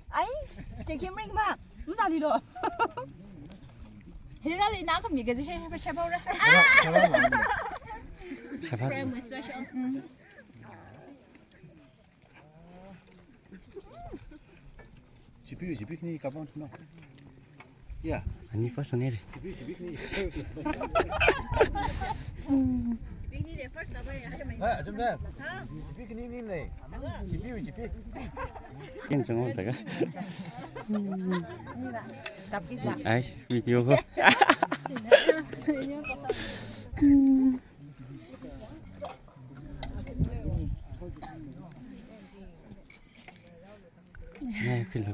ấy chị kiếm mình mà không sao đi được thế ra thì nó không bị cái gì sẽ bao ra 집이 그니 가방 너. 야. 아니 first này 집이 그니. 아, 좀 돼. 집이 그니 네. 집이. 괜찮아 제가 tập cái gì ai video không nghe cười lo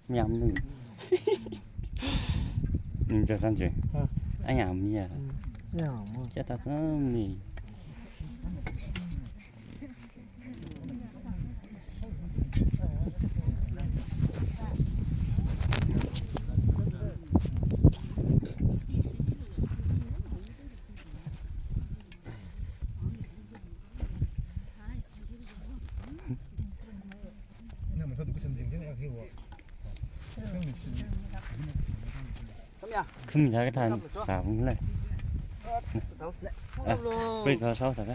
nhầm đừng đừng cho sang chuyện anh nhầm gì à chết ta lắm nè không ra cái thằng xào này bây giờ sao thật á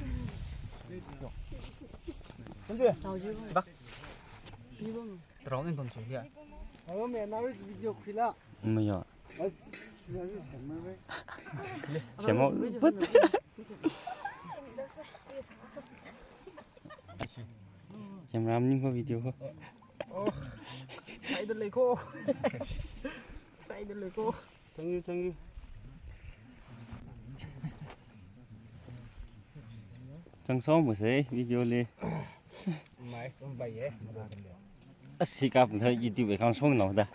들어오는 돈 줄이야. bây giờ sẽ một vứt xem làm những cái video không 사이들 내고. 사이들 내고. 땡큐 trong số một số video lên 마이 좀 봐예. xí cặp thời YouTube không xuống nào ta